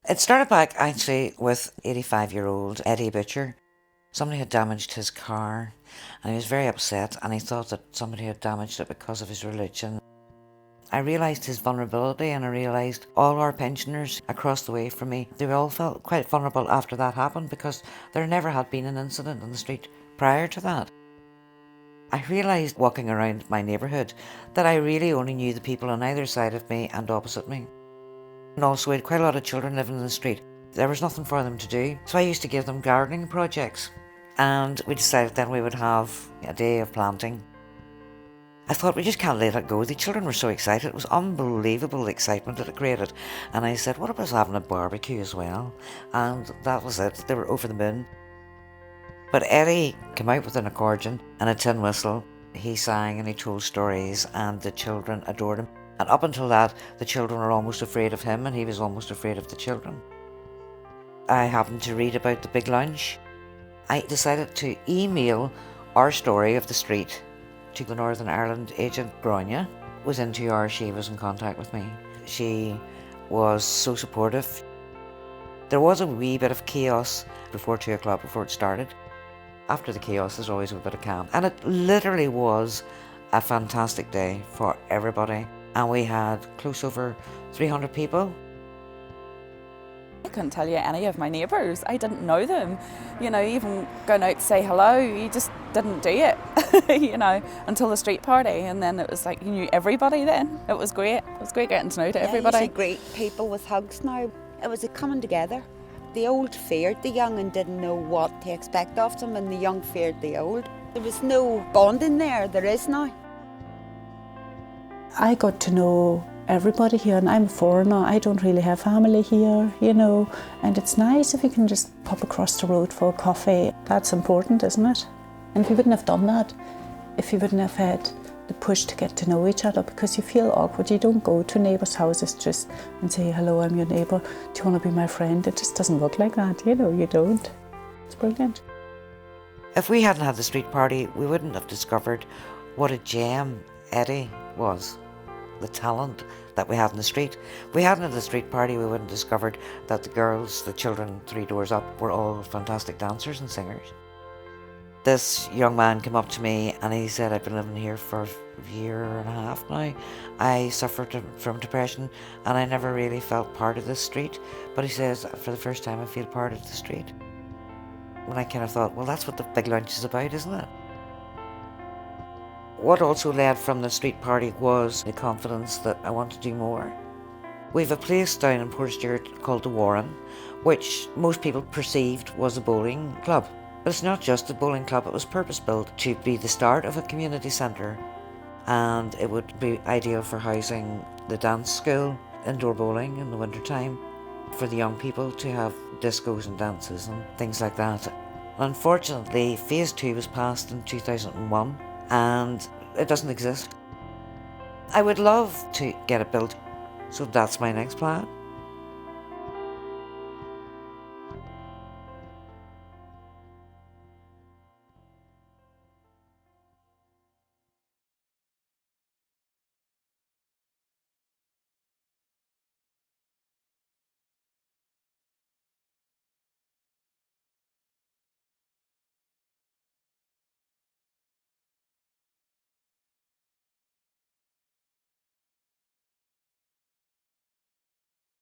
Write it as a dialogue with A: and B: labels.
A: It started back actually with 85-year-old Eddie Butcher. Somebody had damaged his car and he was very upset, and he thought that somebody had damaged it because of his religion. I realised his vulnerability, and I realised all our pensioners across the way from me, they all felt quite vulnerable after that happened because there never had been an incident in the street prior to that. I realised walking around my neighbourhood that I really only knew the people on either side of me and opposite me. And also we had quite a lot of children living in the street. There was nothing for them to do, so I used to give them gardening projects. And we decided then we would have a day of planting. I thought, we just can't let it go. The children were so excited. It was unbelievable the excitement that it created. And I said, what about us having a barbecue as well? And that was it. They were over the moon. But Eddie came out with an accordion and a tin whistle. He sang and he told stories, and the children adored him. And up until that, the children were almost afraid of him, and he was almost afraid of the children. I happened to read about the big lunch. I decided to email our story of the street to the Northern Ireland agent, Grania. Within 2 hours, she was in contact with me. She was so supportive. There was a wee bit of chaos before 2 o'clock, before it started. After the chaos, there's always a bit of calm. And it literally was a fantastic day for everybody. And we had close over 300 people.
B: I couldn't tell you any of my neighbours. I didn't know them. Even going out to say hello, you just didn't do it, until the street party. And then it was like you knew everybody then. It was great. It was great getting to know everybody.
C: You see great people with hugs now. It was a coming together. The old feared the young and didn't know what to expect of them, and the young feared the old. There was no bonding there is now.
D: I got to know everybody here, and I'm a foreigner. I don't really have family here, and it's nice if you can just pop across the road for a coffee. That's important, isn't it? And if you wouldn't have done that, if you wouldn't have had the push to get to know each other, because you feel awkward. You don't go to neighbours' houses just and say, hello, I'm your neighbour, do you want to be my friend? It just doesn't work like that, you don't. It's brilliant.
A: If we hadn't had the street party, we wouldn't have discovered what a gem Eddie was. The talent that we had in the street. If we hadn't had the street party, we wouldn't have discovered that the girls, the children 3 doors up, were all fantastic dancers and singers. This young man came up to me and he said, I've been living here for a year and a half now. I suffered from depression and I never really felt part of this street. But he says, for the first time I feel part of the street. And I kind of thought, well, that's what the big lunch is about, isn't it? What also led from the street party was the confidence that I want to do more. We've a place down in Portstewart called the Warren, which most people perceived was a bowling club. But it's not just a bowling club, it was purpose-built to be the start of a community centre, and it would be ideal for housing the dance school, indoor bowling in the winter time, for the young people to have discos and dances and things like that. Unfortunately, phase 2 was passed in 2001 and it doesn't exist. I would love to get it built, so that's my next plan.